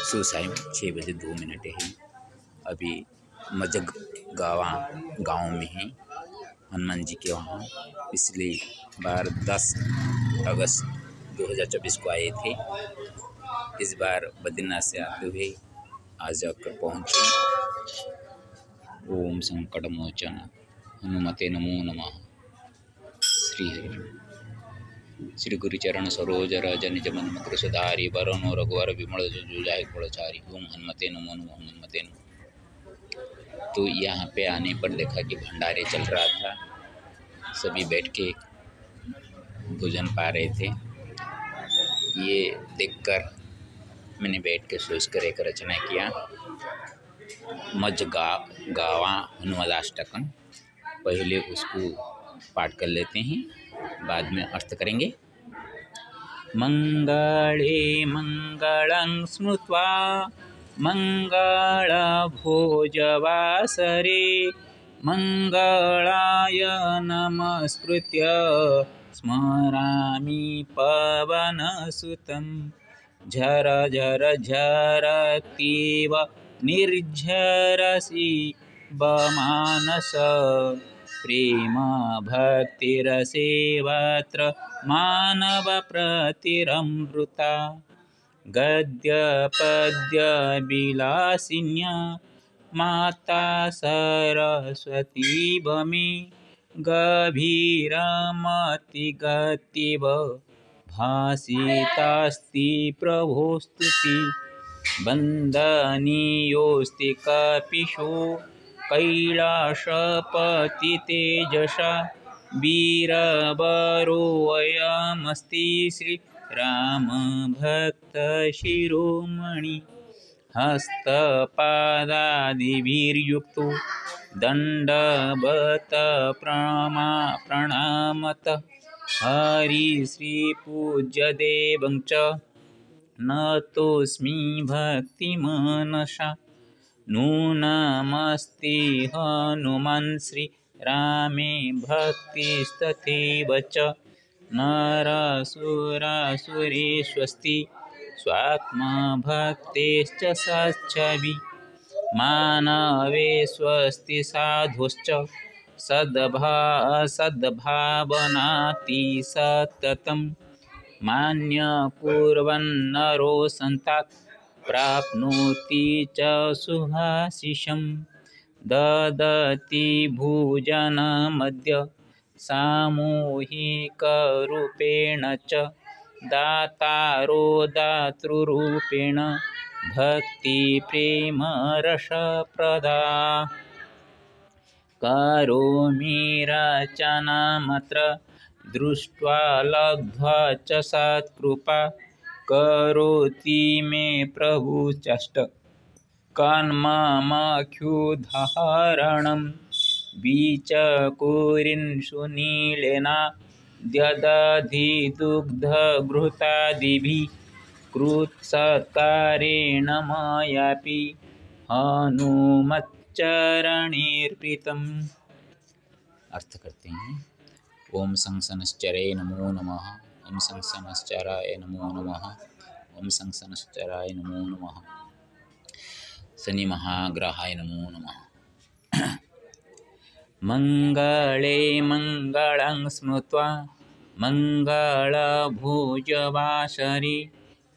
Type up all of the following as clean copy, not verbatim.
सुबह 6:02 है। अभी मजग गाँव में हैं हनुमान जी के वहाँ। पिछली बार 10 अगस्त 2024 को आए थे। इस बार बद्रीनाथ से आते हुए आज जाकर पहुँचे। ओम संकट मोचन हनुमते नमो नमः। श्री हरि। श्री गुरुचरण सरोज रज निज मन मुकुर सुधारि वरनो रघुवर विमल जो जाहि गुणचारि। ओम हनुमते नमो नमः। हनुमते नमः। तो यहाँ पे आने पर देखा कि भंडारे चल रहा था, सभी बैठ के भोजन पा रहे थे। ये देखकर मैंने बैठ के सोचकर एक रचना किया, मज गावा हनुमदाष्टकम। पहले उसको पाठ कर लेते हैं, बाद में अर्थ करेंगे। मंगले मंगलं स्मृत्वा मंगल भोजवासरे मंगलाय नमस्कृत्य स्मरामि पवनसुतं। झर झर झरतीव निर्झरसि बमानस प्रेम भक्तिरसेवत्र मानव प्रतिरमृता। गद्य पद्य विलासिन्या माता सरस्वती बमे गभीरमति गतिव भासितास्ति प्रभोस्तुति। वन्दनीयोऽस्ति कपीशो कैलासपति तेजसा वीरवरोऽयमस्ति श्रीराम भक्त शिरोमणि। हस्तपादादिभिर्युक्तो दण्डवत प्रणामत हरिश्रीपूज्य देवं च नतोऽस्मि भक्तिमनसा। नूनमस्ति हनुमन् श्रीरामे भक्तिस्तथैव च। नरसुरासुरेष्वस्ति स्वात्मा भक्तेश्च सच्छवि। मानवेष्वस्ति साधुश्च सद्भावनाति सततं। मान्यकुर्वन्नरो सन्तात् प्राप्नोति च सुभाशिषं। ददति भोजनमद्य सामूहिकरूपेण च दातारो दातृरूपेण भक्तिप्रेमरसप्रदा। करोमि रचनामत्र दृष्ट्वा लब्ध्वा च सत्कृपा। करोति मे प्रभुश्चष्ट कन्ममख्युदाहरणं। बीचकोरिन् सुनीलेना ददधि दुग्धघृतादिभिः कृत्सत्कारेण मयापि हनुमच्चरणैर्प्रीतम्। अर्थ करते हैं। ओम संसनश्चराय नमो नमः। ओम संसनश्चराय नमो नमः। ओम संसनश्चराय नमो नमः। शनि महाग्रहाय नमो नमः। मंगले मंगलं स्मृत्वा मंगलभोजवासरे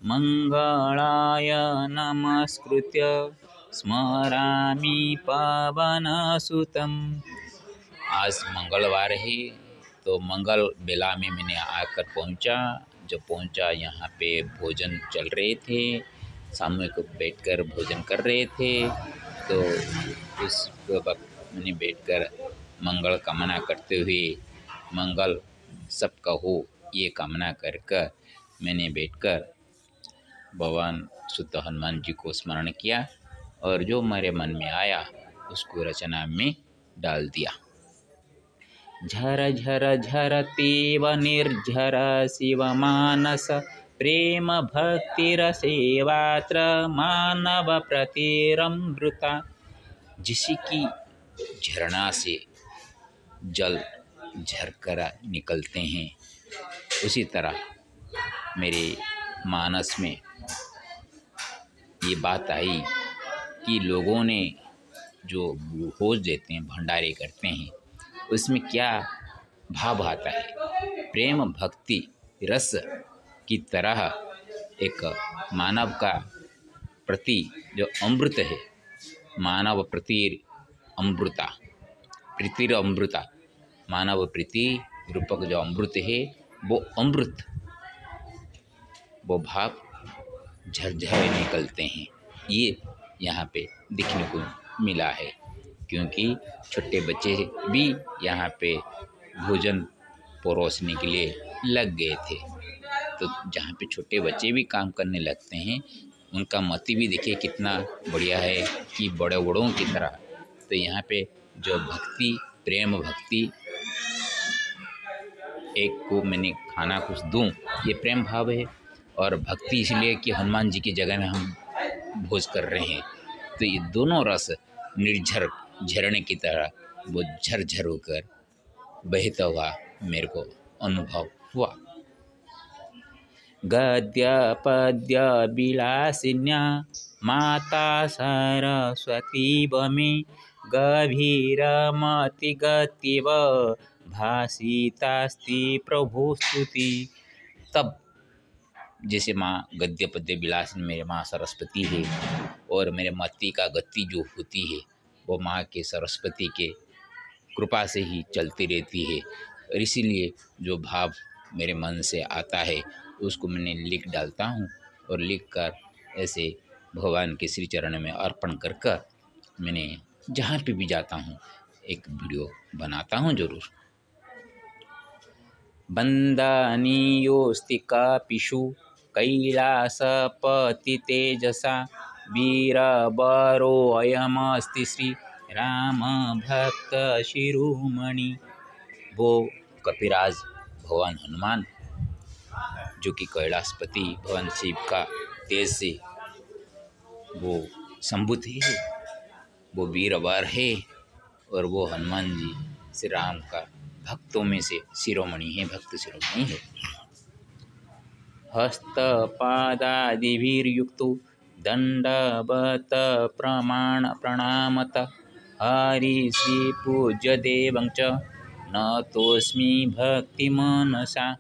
मंगलाय नमस्कृत्य स्मरामि पवनसुतं। आज मंगलवार है, तो मंगल बेला में मैंने आकर पहुंचा। जब पहुंचा यहाँ पे भोजन चल रहे थे, सामूहिक बैठकर भोजन कर रहे थे। तो उस वक्त मैंने बैठकर मंगल कामना करते हुए मंगल सबका हो ये कामना कर मैंने बैठकर भगवान शुद्ध हनुमान जी को स्मरण किया और जो मेरे मन में आया उसको रचना में डाल दिया। झर झर झरतीव निर्झर शिव मानस प्रेम भक्तिरसेवात्र मानव प्रतिरमृता। जिसी की झरना से जल झरकर निकलते हैं, उसी तरह मेरे मानस में ये बात आई कि लोगों ने जो भोज देते हैं, भंडारे करते हैं, उसमें क्या भाव आता है। प्रेम भक्ति रस की तरह एक मानव का प्रति जो अमृत है, मानव प्रति अमृता, प्रीतिर अमृता, मानव प्रीति रूपक जो अमृत है, वो अमृत, वो भाव झरझर निकलते हैं। ये यहाँ पे दिखने को मिला है, क्योंकि छोटे बच्चे भी यहाँ पे भोजन परोसने के लिए लग गए थे। तो जहाँ पे छोटे बच्चे भी काम करने लगते हैं, उनका मति भी देखिए कितना बढ़िया है कि बड़े बड़ों की तरह। तो यहाँ पे जो भक्ति, प्रेम भक्ति, एक को मैंने खाना कुछ दूं, ये प्रेम भाव है। और भक्ति इसलिए कि हनुमान जी की जगह में हम भोज कर रहे हैं। तो ये दोनों रस निर्झर झरने की तरह वो झरझर होकर बहता हुआ मेरे को अनुभव हुआ। गद्य पद्य विलासिन्या माता सरस्वती बमे गभीरमति गतिव भासितास्ति प्रभु स्तुति। तब जैसे माँ गद्य पद्य विलास में मेरे माँ सरस्वती है, और मेरे मति का गति जो होती है वो माँ के सरस्वती के कृपा से ही चलती रहती है। और इसीलिए जो भाव मेरे मन से आता है उसको मैंने लिख डालता हूँ, और लिख कर ऐसे भगवान के श्री चरण में अर्पण कर कर मैंने जहाँ पे भी जाता हूँ एक वीडियो बनाता हूँ जरूर। बंदनीयोस्ति कपिषु कैलासपति तेजसा वीरबरो अयमस्ति श्री राम भक्त शिरोमणि। वो कपिराज भगवान हनुमान जो कि कैलाशपति भगवान शिव का तेज से वो संभूत है, वो वीरवर है, और वो हनुमान जी श्री राम का भक्तों में से शिरोमणि है, भक्त शिरोमणि है। हस्तपादादिभिर्युक्तो दंडवत प्रणामत हरि श्री पूज्य देवं च नतोस्मि भक्ति मनसा।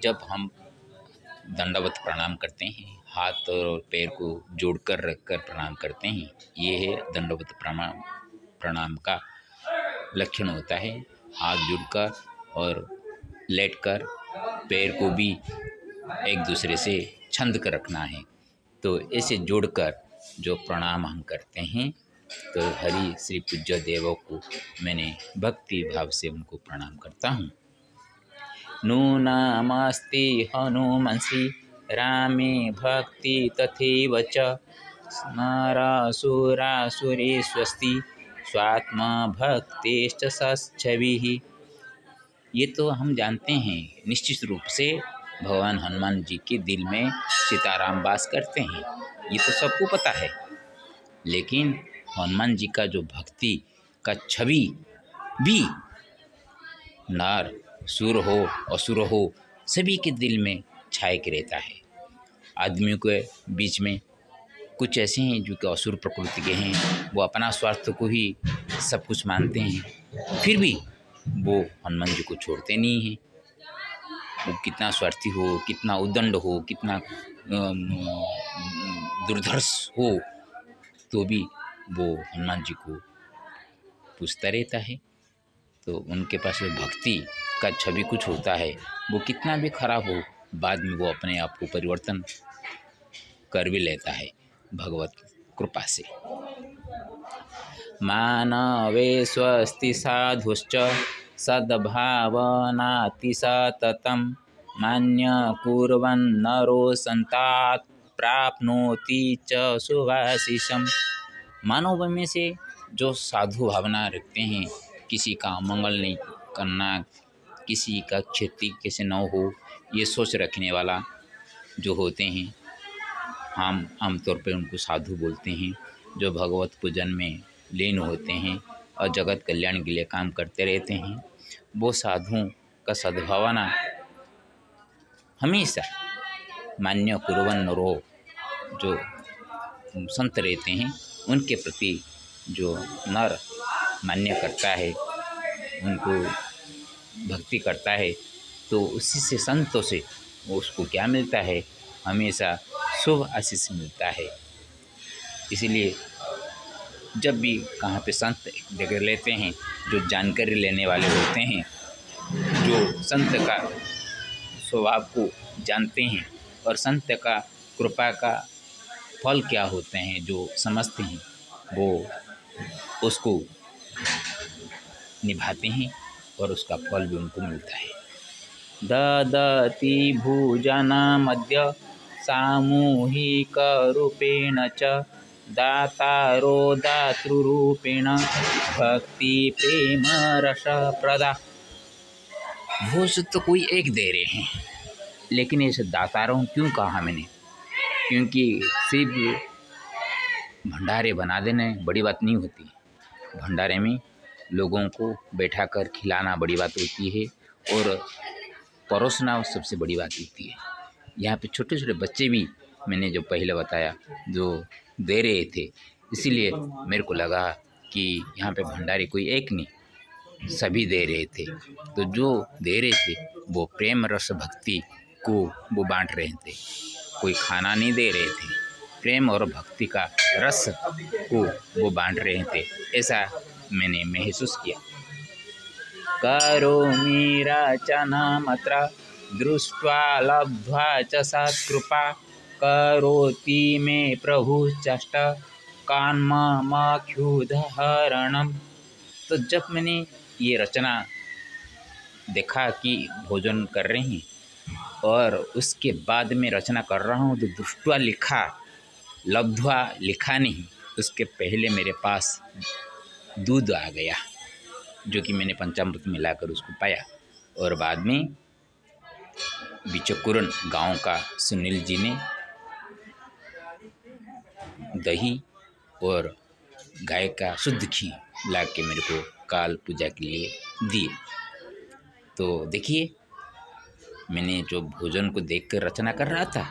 जब हम दंडवत प्रणाम करते हैं, हाथ और पैर को जोड़कर रखकर प्रणाम करते हैं, ये है दंडवत प्रणाम का लक्षण होता है। हाथ जोड़कर और लेटकर पैर को भी एक दूसरे से छंद कर रखना है। तो ऐसे जोड़कर जो प्रणाम हम करते हैं, तो हरि श्री पूज्य देवों को मैंने भक्ति भाव से उनको प्रणाम करता हूँ। नूनामस्ति हनुमंसि रामे भक्ति तथैव च नरासुरासुरेष्वस्ति स्वात्मा भक्तेश्च सच्छविः। ये तो हम जानते हैं निश्चित रूप से भगवान हनुमान जी के दिल में सीताराम वास करते हैं, ये तो सबको पता है। लेकिन हनुमान जी का जो भक्ति का छवि भी नर सुर हो असुर हो सभी के दिल में छाए के रहता है। आदमियों के बीच में कुछ ऐसे हैं जो कि असुर प्रकृति के हैं, वो अपना स्वार्थ को ही सब कुछ मानते हैं, फिर भी वो हनुमान जी को छोड़ते नहीं हैं। वो कितना स्वार्थी हो, कितना उद्दंड हो, कितना दुर्धर्ष हो, तो भी वो हनुमान जी को पूछता रहता है। तो उनके पास जो भक्ति का छवि कुछ होता है, वो कितना भी खराब हो, बाद में वो अपने आप को परिवर्तन कर भी लेता है भगवत कृपा से। मानवे स्वस्ति साधुश्च सद्भावनाति सततं मान्य कुर्वन् नरो संतात प्राप्नोति च शुभाशिषम्। मानव में से जो साधु भावना रखते हैं, किसी का मंगल नहीं करना, किसी का क्षति कैसे न हो, ये सोच रखने वाला जो होते हैं, हम आमतौर पर उनको साधु बोलते हैं। जो भगवत पूजन में लीन होते हैं और जगत कल्याण के लिए काम करते रहते हैं, वो साधुओं का सद्भावना हमेशा मान्य कुर्वन् नरो, जो संत रहते हैं उनके प्रति जो नर मान्य करता है, उनको भक्ति करता है, तो उसी से संतों से उसको क्या मिलता है, हमेशा शुभ आशीष मिलता है। इसलिए जब भी कहाँ पे संत जगह लेते हैं, जो जानकारी लेने वाले होते हैं, जो संत का स्वभाव को जानते हैं और संत का कृपा का फल क्या होते हैं जो समझते हैं, वो उसको निभाते हैं और उसका फल भी उनको मिलता है। ददति भुजनमद्य सामूहिक रूपेण च दातारो दातृरूपेण भक्ति प्रेम रस प्रदा। भोज तो कोई एक दे रहे हैं, लेकिन ऐसे दातारों क्यों कहा मैंने, क्योंकि सिर्फ भंडारे बना देना बड़ी बात नहीं होती। भंडारे में लोगों को बैठा कर खिलाना बड़ी बात होती है और परोसना सबसे बड़ी बात होती है। यहाँ पे छोटे छोटे बच्चे भी मैंने जो पहले बताया जो दे रहे थे, इसीलिए मेरे को लगा कि यहाँ पे भंडारी कोई एक नहीं, सभी दे रहे थे। तो जो दे रहे थे वो प्रेम रस भक्ति को वो बांट रहे थे, कोई खाना नहीं दे रहे थे, प्रेम और भक्ति का रस को वो बांट रहे थे, ऐसा मैंने महसूस किया। करोमि रचनामत्र दृष्ट्वा लब्ध्वा च सत्कृपा करोति मे प्रभुश्चष्ट कान्ममख्युदहरणम्। तो जब मैंने ये रचना देखा कि भोजन कर रहे हैं और उसके बाद में रचना कर रहा हूँ, तो दृष्ट्वा लिखा, लब्ध्वा लिखा नहीं, उसके पहले मेरे पास दूध आ गया जो कि मैंने पंचामृत मिलाकर उसको पाया। और बाद में बिचकुरन गांव का सुनील जी ने दही और गाय का शुद्ध घी ला के मेरे को काल पूजा के लिए दिए। तो देखिए, मैंने जो भोजन को देखकर रचना कर रहा था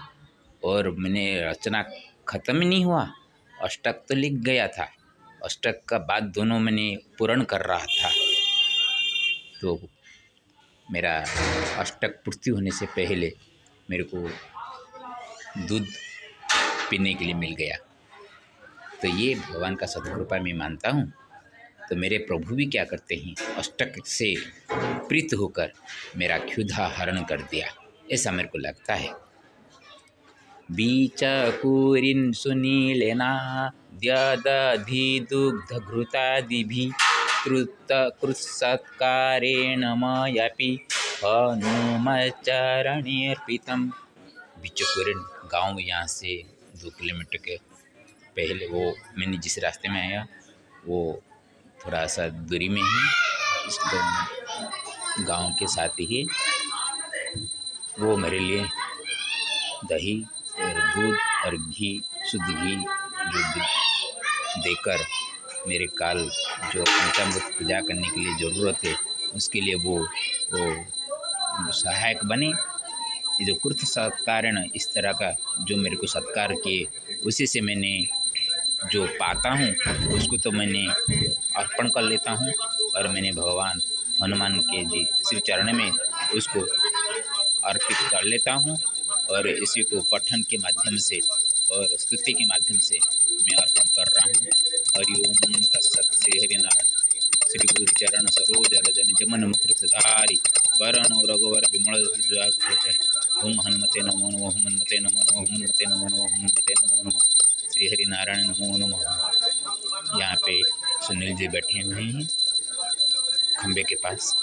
और मैंने रचना ख़त्म ही नहीं हुआ, अष्टक तो लिख गया था, अष्टक का बाद दोनों मैंने पूर्ण कर रहा था। तो मेरा अष्टक पूर्ति होने से पहले मेरे को दूध पीने के लिए मिल गया। तो ये भगवान का सदकृपा मैं मानता हूँ। तो मेरे प्रभु भी क्या करते हैं, अष्टक से प्रीत होकर मेरा क्षुधा हरण कर दिया, ऐसा मेरे को लगता है। बीचकुरिन् सुनीलेना द्यदधि दुग्धघृतादिभिः कृत्सत्कारेण मयापि हनुमच्चरणेऽर्पितम्। बीचकुरिन् गाँव यहाँ से 2 किलोमीटर के पहले, वो मैंने जिस रास्ते में आया वो थोड़ा सा दूरी में है, इस गांव के साथ ही वो मेरे लिए दही और दूध और घी, शुद्ध घी जो देकर मेरे काल जो पंचामृत पूजा करने के लिए ज़रूरत है उसके लिए वो सहायक बने। ये जो कृत सत्कारण इस तरह का जो मेरे को सत्कार किए, उसी से मैंने जो पाता हूँ उसको तो मैंने अर्पण कर लेता हूँ और मैंने भगवान हनुमान के जी श्री चरण में उसको अर्पित कर लेता हूँ और इसी को पठन के माध्यम से और स्तुति के माध्यम से मैं अर्पण कर रहा हूँ। हरि ओम तत्सत। श्री हरिनारायण। श्री गुरु चरण सरोज रज निज मन मुकुर सुधारि वरण रघुवर विमल जय। ओम हनुमते नमो नमः। ओम हनुमते नमो नमः। ओम हनुमते नमो नमः। ओम हनुमते नमो नमः। श्री हरिनारायण नमो नमः। यहाँ पे सुनील जी बैठे हुए हैं खंबे के पास।